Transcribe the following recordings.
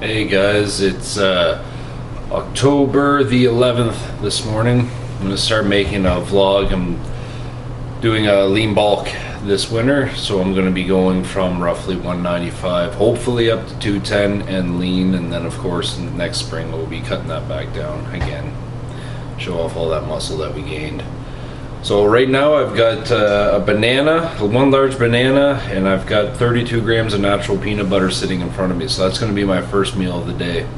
Hey guys, it's October the 11th this morning. I'm going to start making a vlog. I'm doing a lean bulk this winter, so I'm going to be going from roughly 195, hopefully up to 210 and lean, and then of course in the next spring we'll be cutting that back down again. Show off all that muscle that we gained. So right now I've got a banana, one large banana, and I've got 32 grams of natural peanut butter sitting in front of me. So that's going to be my first meal of the day.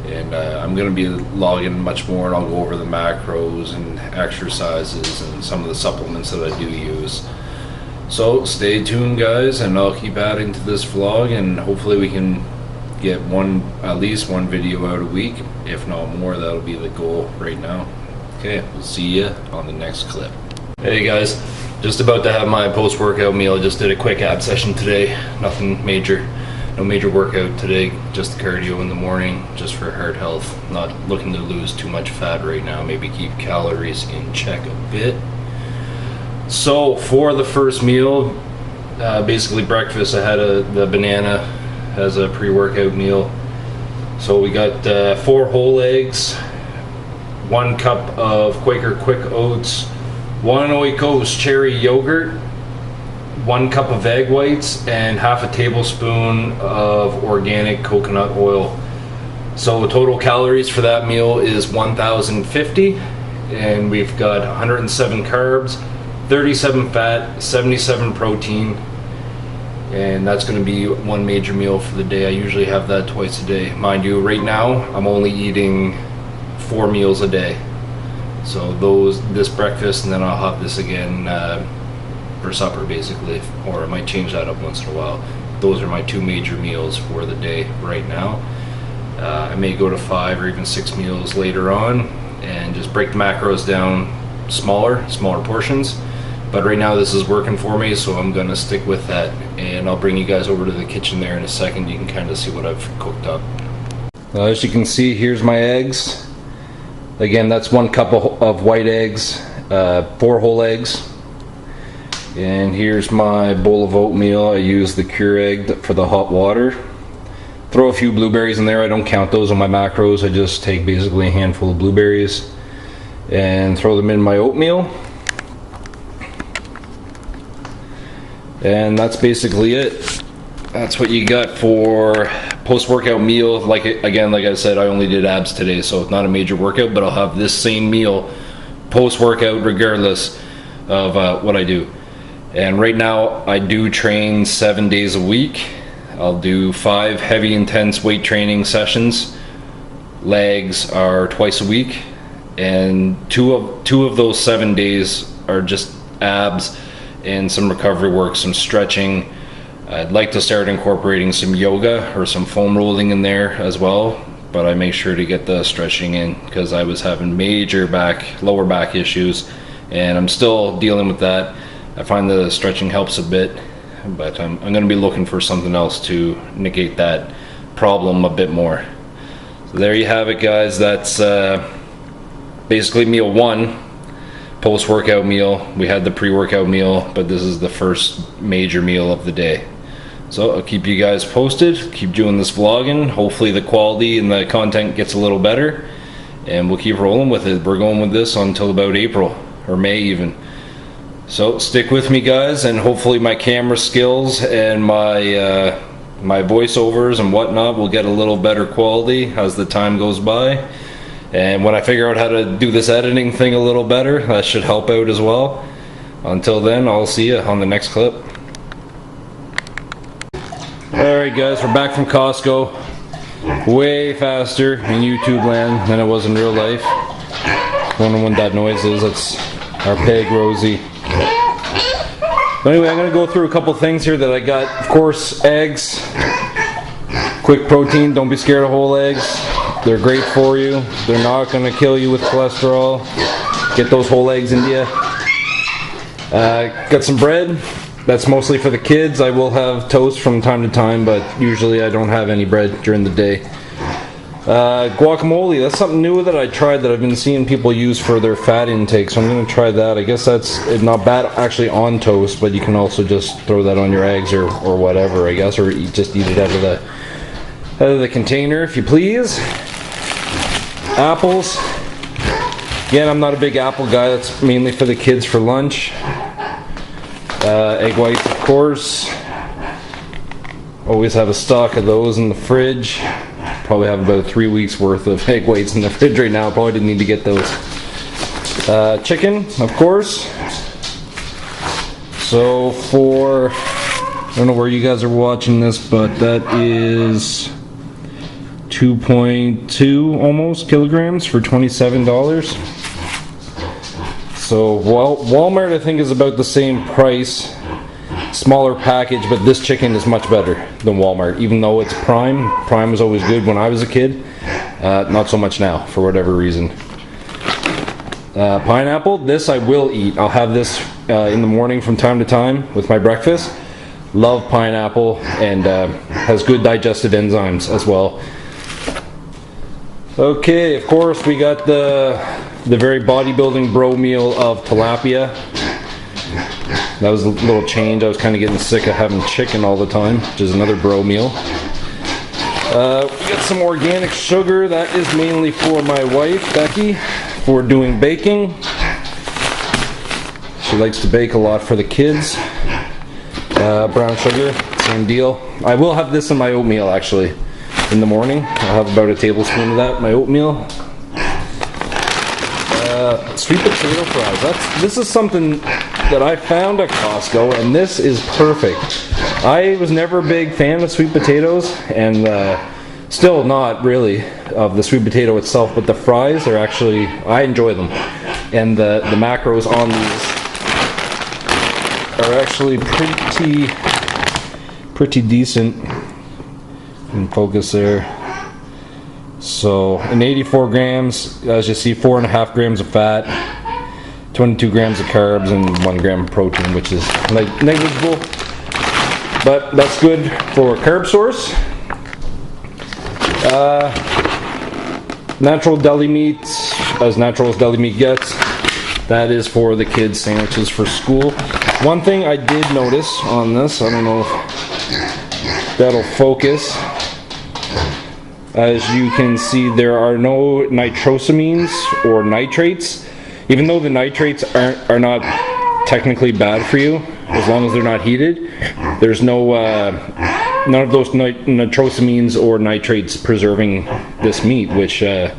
And I'm going to be logging much more, and I'll go over the macros and exercises and some of the supplements that I do use. So stay tuned guys, and I'll keep adding to this vlog, and hopefully we can get at least one video out a week. If not more, that'll be the goal right now. Okay, we'll see you on the next clip. Hey guys, just about to have my post-workout meal. I just did a quick ab session today. Nothing major, no major workout today, just the cardio in the morning, just for heart health. Not looking to lose too much fat right now, maybe keep calories in check a bit. So for the first meal, basically breakfast, I had the banana as a pre-workout meal. So we got 4 whole eggs, 1 cup of Quaker Quick Oats, 1 Oikos cherry yogurt, 1 cup of egg whites, and half a tablespoon of organic coconut oil. So total calories for that meal is 1,050, and we've got 107 carbs, 37 fat, 77 protein, and that's going to be one major meal for the day. I usually have that twice a day. Mind you, right now I'm only eating 4 meals a day. So this breakfast, and then I'll have this again for supper basically, or I might change that up once in a while. Those are my 2 major meals for the day right now. I may go to 5 or even 6 meals later on and just break the macros down smaller portions. But right now this is working for me, so I'm gonna stick with that, and I'll bring you guys over to the kitchen there in a second. You can kind of see what I've cooked up. As you can see, here's my eggs. Again, that's 1 cup of white eggs, 4 whole eggs. And here's my bowl of oatmeal. I use the Keurig for the hot water. Throw a few blueberries in there. I don't count those on my macros. I just take basically a handful of blueberries and throw them in my oatmeal. And that's basically it. That's what you got for post-workout meal. Like I said, I only did abs today, so it's not a major workout, but I'll have this same meal post-workout regardless of what I do. And right now I do train 7 days a week. I'll do 5 heavy intense weight training sessions. Legs are twice a week, and two of those 7 days are just abs and some recovery work, some stretching. I'd like to start incorporating some yoga or some foam rolling in there as well, but I make sure to get the stretching in because I was having major lower back issues, and I'm still dealing with that. I find the stretching helps a bit, but I'm going to be looking for something else to negate that problem a bit more. So there you have it guys. That's basically meal 1. Post-workout meal. We had the pre-workout meal, but this is the first major meal of the day. So I'll keep you guys posted, keep doing this vlogging. Hopefully the quality and the content gets a little better, and we'll keep rolling with it. We're going with this until about April or May even. So stick with me guys, and hopefully my camera skills and my my voiceovers and whatnot will get a little better quality as the time goes by. And when I figure out how to do this editing thing a little better, that should help out as well. Until then, I'll see you on the next clip. Alright guys, we're back from Costco. Way faster in YouTube land than it was in real life. Wondering what that noise is. That's our pig Rosie. But anyway, I'm going to go through a couple things here that I got. Of course, eggs. Quick protein, don't be scared of whole eggs. They're great for you. They're not going to kill you with cholesterol. Get those whole eggs into you. Got some bread. That's mostly for the kids. I will have toast from time to time, but usually I don't have any bread during the day. Guacamole, that's something new that I tried that I've been seeing people use for their fat intake, so I'm going to try that. I guess that's not bad actually on toast, but you can also just throw that on your eggs or whatever, I guess, or just eat it out of Out of the container, if you please. Apples. Again, I'm not a big apple guy. That's mainly for the kids for lunch. Egg whites, of course. Always have a stock of those in the fridge. Probably have about 3 weeks worth of egg whites in the fridge right now. Probably didn't need to get those. Chicken, of course. So for, I don't know where you guys are watching this, but that is 2.2 almost kilograms for $27. So Walmart I think is about the same price, smaller package, but this chicken is much better than Walmart, even though it's Prime. Prime was always good when I was a kid, not so much now for whatever reason. Pineapple, this I will eat. I'll have this in the morning from time to time with my breakfast. Love pineapple, and has good digestive enzymes as well. Okay, of course we got the very bodybuilding bro meal of tilapia. That was a little change. I was kind of getting sick of having chicken all the time, which is another bro meal. We got some organic sugar. That is mainly for my wife, Becky, for doing baking. She likes to bake a lot for the kids. Brown sugar, same deal. I will have this in my oatmeal actually. In the morning, I'll have about a tablespoon of that in my oatmeal. Sweet potato fries. This is something that I found at Costco, and this is perfect. I was never a big fan of sweet potatoes, and still not really of the sweet potato itself, but the fries are actually, I enjoy them. And the macros on these are actually pretty decent. And focus there. So in 84 grams, as you see, 4.5 grams of fat, 22 grams of carbs, and 1 gram of protein, which is negligible, but that's good for carb source. Natural deli meat, as natural as deli meat gets. That is for the kids' sandwiches for school. One thing I did notice on this, I don't know if that'll focus. As you can see, there are no nitrosamines or nitrates. Even though the nitrates are not technically bad for you, as long as they're not heated, there's no none of those nitrosamines or nitrates preserving this meat, which I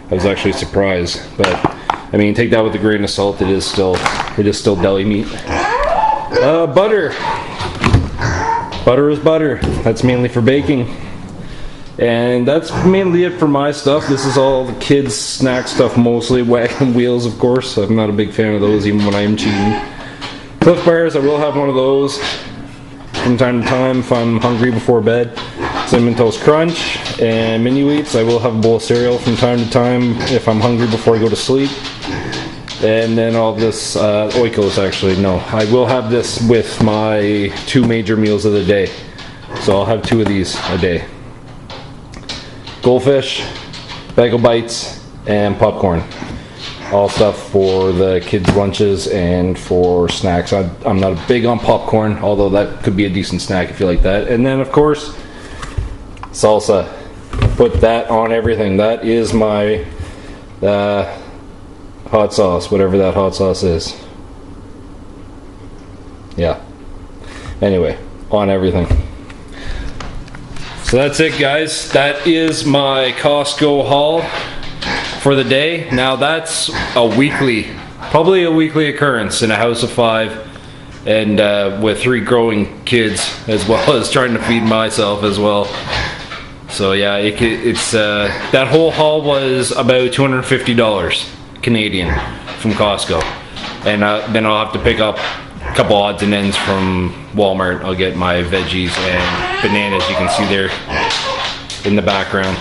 was actually surprised. But I mean, take that with a grain of salt. It is still deli meat. Butter. Butter is butter. That's mainly for baking. And that's mainly it for my stuff. This is all the kids' snack stuff mostly. Wagon wheels, of course. I'm not a big fan of those even when I am cheating. Cliff Bars, I will have one of those from time to time if I'm hungry before bed. Cinnamon Toast Crunch and Mini Wheats. I will have a bowl of cereal from time to time if I'm hungry before I go to sleep. And then all this Oikos, actually. No, I will have this with my 2 major meals of the day. So I'll have 2 of these a day. Goldfish, bagel bites, and popcorn. All stuff for the kids' lunches and for snacks. I'm not big on popcorn, although that could be a decent snack if you like that. And then, of course, salsa. Put that on everything. That is my hot sauce, whatever that hot sauce is. Yeah. Anyway, on everything. So that's it, guys. That is my Costco haul for the day. Now that's probably a weekly occurrence in a house of 5, and with 3 growing kids, as well as trying to feed myself as well. So yeah, it's that whole haul was about $250 Canadian from Costco, and then I'll have to pick up a couple odds and ends from Walmart. I'll get my veggies and bananas, you can see there in the background.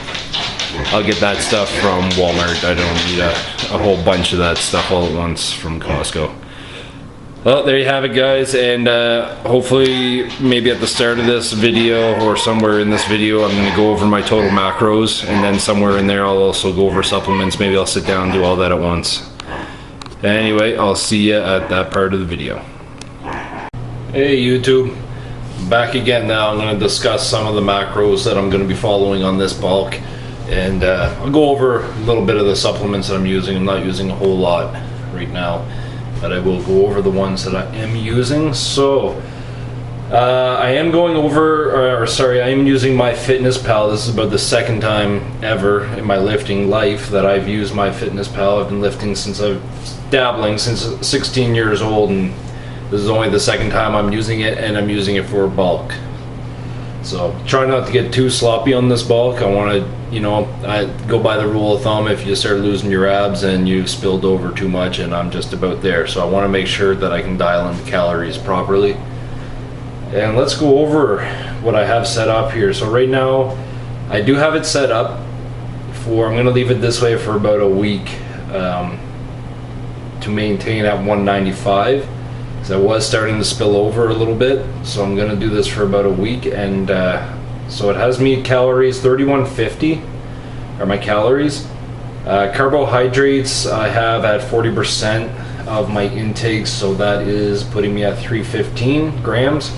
I'll get that stuff from Walmart. I don't need a whole bunch of that stuff all at once from Costco. Well, there you have it, guys, and hopefully maybe at the start of this video or somewhere in this video I'm going to go over my total macros, and then somewhere in there I'll also go over supplements. Maybe I'll sit down and do all that at once. Anyway, I'll see you at that part of the video. Hey YouTube, Back again now. I'm going to discuss some of the macros that I'm going to be following on this bulk, and I'll go over a little bit of the supplements that I'm using. I'm not using a whole lot right now, but I will go over the ones that I am using. So I am going over, I am using MyFitnessPal. This is about the second time ever in my lifting life that I've used MyFitnessPal. I've been lifting dabbling since 16 years old, and this is only the second time I'm using it, and I'm using it for bulk. So try not to get too sloppy on this bulk. I want to, I go by the rule of thumb, if you start losing your abs and you've spilled over too much, and I'm just about there. So I want to make sure that I can dial in the calories properly. And let's go over what I have set up here. So right now, I do have it set up for, I'm going to leave it this way for about a week to maintain at 195. I was starting to spill over a little bit, so I'm going to do this for about a week. And so it has me calories 3150 are my calories. Carbohydrates I have at 40% of my intake, so that is putting me at 315 grams.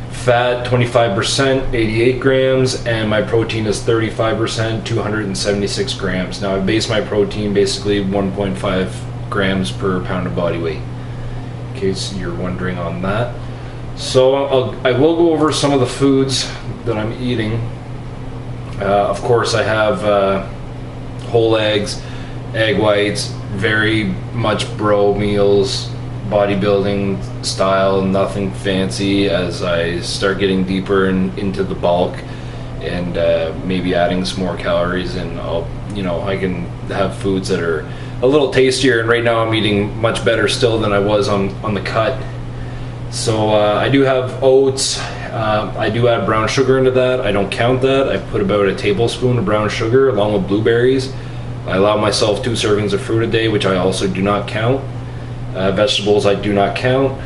Fat 25%, 88 grams, and my protein is 35%, 276 grams. Now I base my protein basically 1.5 grams per pound of body weight, in case you're wondering on that. So I will go over some of the foods that I'm eating. Of course, I have whole eggs, egg whites, very much bro meals, bodybuilding style, nothing fancy. As I start getting deeper into the bulk and maybe adding some more calories, and I can have foods that are a little tastier. And right now I'm eating much better still than I was on the cut. So I do have oats. I do add brown sugar into that. I don't count that. I put about a tablespoon of brown sugar along with blueberries. I allow myself 2 servings of fruit a day, which I also do not count. Vegetables I do not count.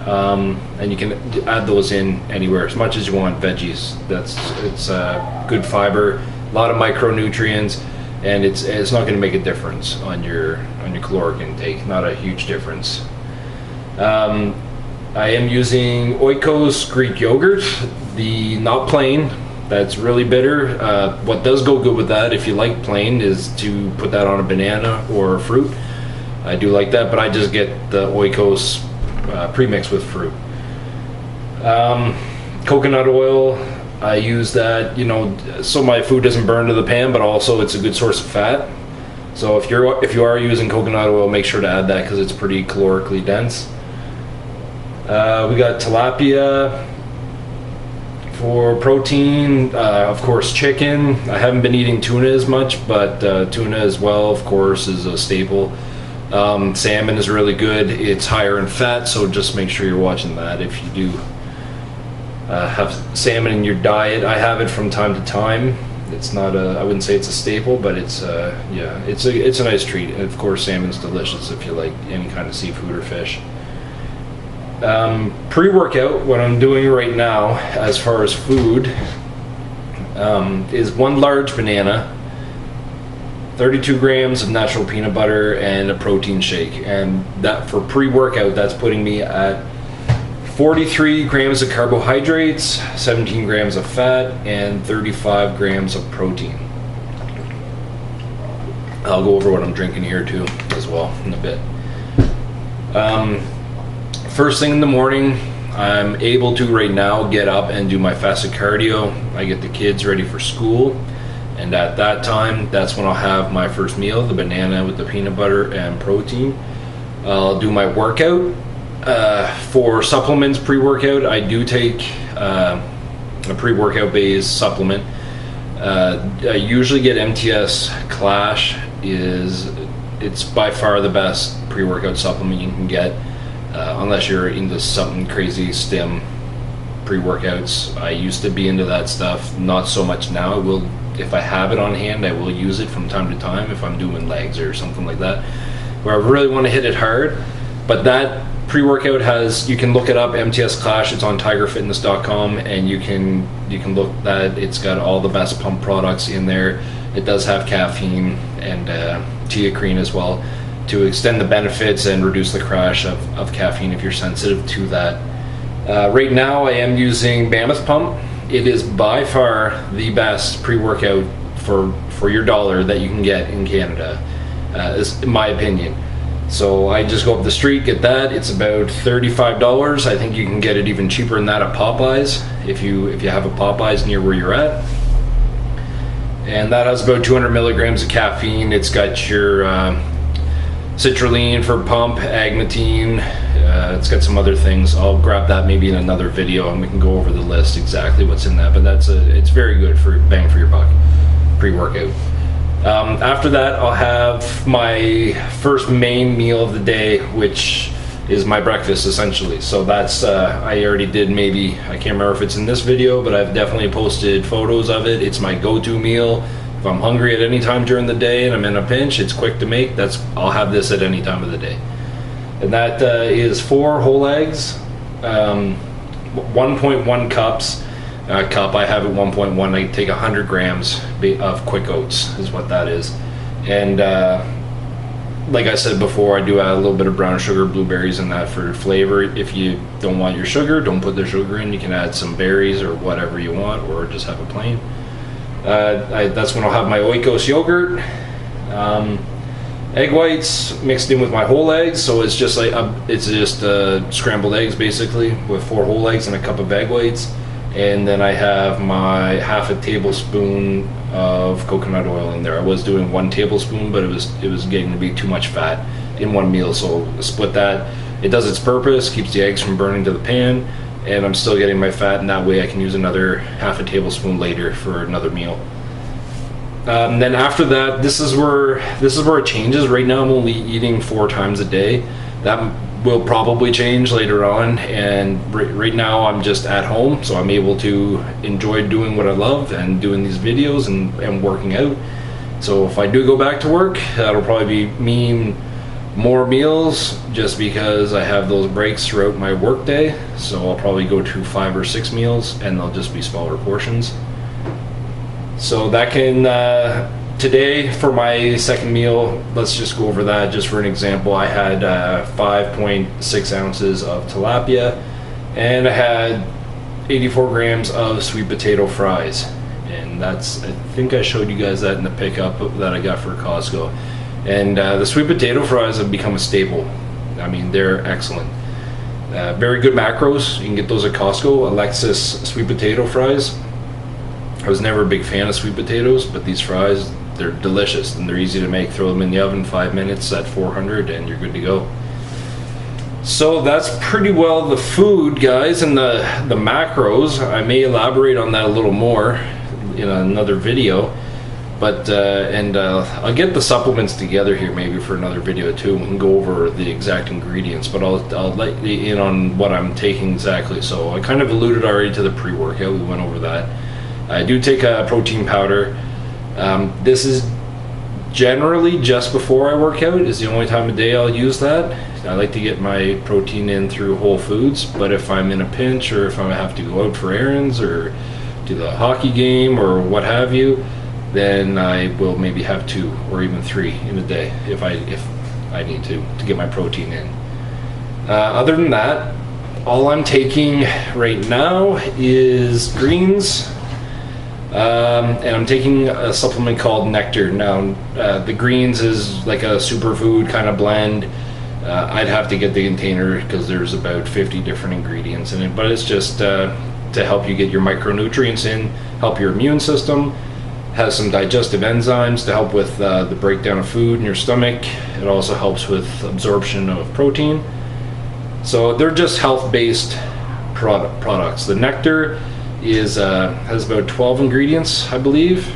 And you can add those in anywhere as much as you want. Veggies, it's good fiber, a lot of micronutrients, and it's not going to make a difference on your caloric intake. Not a huge difference. I am using Oikos Greek yogurt, the not plain. That's really bitter. What does go good with that, if you like plain, is to put that on a banana or fruit. I do like that, but I just get the Oikos pre-mixed with fruit. Coconut oil, I use that, so my food doesn't burn to the pan, but also it's a good source of fat. So if you are using coconut oil, make sure to add that, because it's pretty calorically dense. We got tilapia for protein. Of course, chicken. I haven't been eating tuna as much, but tuna as well, of course, is a staple. Salmon is really good. It's higher in fat, so just make sure you're watching that if you do have salmon in your diet. I have it from time to time. It's not I wouldn't say it's a staple, but it's it's a nice treat. And of course, salmon's delicious if you like any kind of seafood or fish. Pre-workout, what I'm doing right now as far as food is 1 large banana, 32 grams of natural peanut butter, and a protein shake. And that, for pre-workout, that's putting me at 43 grams of carbohydrates, 17 grams of fat, and 35 grams of protein. I'll go over what I'm drinking here too as well in a bit. First thing in the morning, I'm able to right now get up and do my fasted cardio. I get the kids ready for school, and at that time, that's when I'll have my first meal, the banana with the peanut butter and protein. I'll do my workout. For supplements, pre-workout, I do take a pre-workout based supplement. I usually get MTS Clash. It's by far the best pre-workout supplement you can get, unless you're into something crazy stim pre-workouts. I used to be into that stuff, not so much now. If I have it on hand, I will use it from time to time if I'm doing legs or something like that, where I really want to hit it hard. But that pre-workout you can look it up, MTS Clash. It's on tigerfitness.com, and you can look that. It's got all the best pump products in there. It does have caffeine and teacrine as well, to extend the benefits and reduce the crash of caffeine if you're sensitive to that Right now I am using Mammoth Pump. It is by far the best pre-workout for your dollar that you can get in Canada, is in my opinion. So I just go up the street, get that. It's about $35. I think you can get it even cheaper than that at Popeyes if you have a Popeyes near where you're at. And that has about 200 milligrams of caffeine. It's got your citrulline for pump, agmatine. It's got some other things. I'll grab that maybe in another video and we can go over the list exactly what's in that. But it's very good for bang for your buck pre-workout. After that, I'll have my first main meal of the day, which is my breakfast essentially. So that's I already did, maybe I can't remember if it's in this video, but I've definitely posted photos of it. It's my go-to meal. If I'm hungry at any time during the day and I'm in a pinch, it's quick to make. I'll have this at any time of the day. And that is 4 whole eggs, 1.1 cups. Cup I have at 1.1. I take 100 grams of quick oats is what that is. And like I said before, I do add a little bit of brown sugar, blueberries in that for flavor. If you don't want your sugar, don't put the sugar in. You can add some berries or whatever you want, or just have it plain. That's when I'll have my Oikos yogurt. Egg whites mixed in with my whole eggs, so it's just like scrambled eggs basically with 4 whole eggs and a cup of egg whites. And then I have my half a tablespoon of coconut oil in there. I was doing 1 tablespoon, but it was getting to be too much fat in one meal, so split that. It does its purpose, keeps the eggs from burning to the pan, and I'm still getting my fat, and that way I can use another half a tablespoon later for another meal. And then after that, this is where it changes. Right now I'm only eating 4 times a day. That will probably change later on, and right now I'm just at home, so I'm able to enjoy doing what I love and doing these videos and working out. So if I do go back to work, that'll probably mean more meals, just because I have those breaks throughout my work day. So I'll probably go to 5 or 6 meals, and they'll just be smaller portions. So that can today for my second meal, let's just go over that just for an example. I had 5.6 ounces of tilapia, and I had 84 grams of sweet potato fries. And I think I showed you guys that in the pickup that I got for Costco. And the sweet potato fries have become a staple. I mean, they're excellent. Very good macros. You can get those at Costco. Alexis sweet potato fries. I was never a big fan of sweet potatoes, but these fries, they're delicious and they're easy to make. Throw them in the oven 5 minutes at 400 and you're good to go. So that's pretty well the food, guys, and the macros. I may elaborate on that a little more in another video, but I'll get the supplements together here maybe for another video too. We can go over the exact ingredients, but I'll let you in on what I'm taking exactly. So I kind of alluded already to the pre-workout. We went over that. I do take a protein powder. This is generally just before I work out. Is the only time of day I'll use that. I like to get my protein in through Whole Foods, but if I'm in a pinch or if I have to go out for errands or to the hockey game or what have you, then I will maybe have 2 or even 3 in a day if I need to get my protein in. Other than that, all I'm taking right now is greens. And I'm taking a supplement called Nectar. Now, the greens is like a superfood kind of blend. I'd have to get the container because there's about 50 different ingredients in it, but it's just to help you get your micronutrients in, help your immune system, has some digestive enzymes to help with the breakdown of food in your stomach. It also helps with absorption of protein. So they're just health-based products. The Nectar has about 12 ingredients, I believe,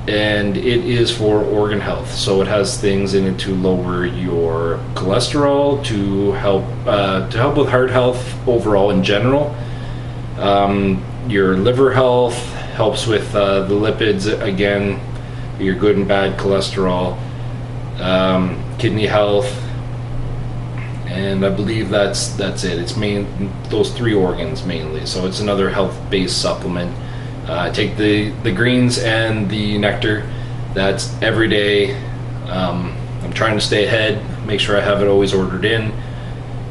and it is for organ health. So it has things in it to lower your cholesterol, to help with heart health overall in general. Your liver health, helps with the lipids, again, your good and bad cholesterol, kidney health, and I believe that's it. It's those 3 organs mainly. So it's another health-based supplement. I take the greens and the Nectar. That's every day. I'm trying to stay ahead, make sure I have it always ordered in.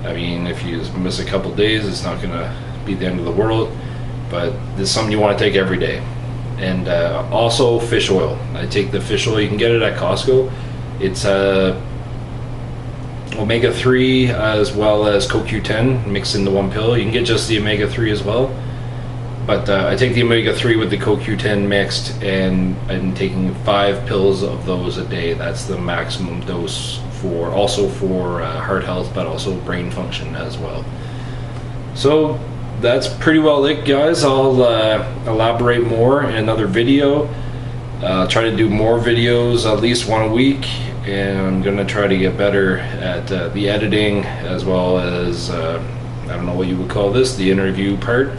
I mean, if you miss a couple days, it's not gonna be the end of the world, but this is something you want to take every day. And also fish oil. I take the fish oil, you can get it at Costco. It's omega-3 as well as CoQ10 mixed into one pill. You can get just the omega-3 as well, but I take the omega-3 with the CoQ10 mixed, and I'm taking 5 pills of those a day. That's the maximum dose for heart health, but also brain function as well. So that's pretty well it, guys. I'll elaborate more in another video. Try to do more videos, at least one a week, and I'm gonna try to get better at the editing, as well as I don't know what you would call this, the interview part,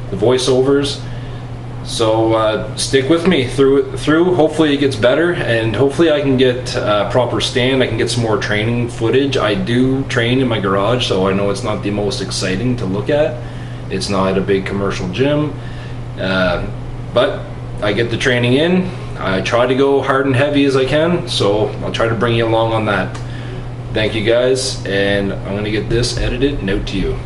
the voiceovers. So stick with me through. Hopefully it gets better, and hopefully I can get a proper stand. I can get some more training footage. I do train in my garage, so I know it's not the most exciting to look at. It's not a big commercial gym, but I get the training in. I try to go hard and heavy as I can, so I'll try to bring you along on that. Thank you guys, and I'm gonna get this edited and out to you.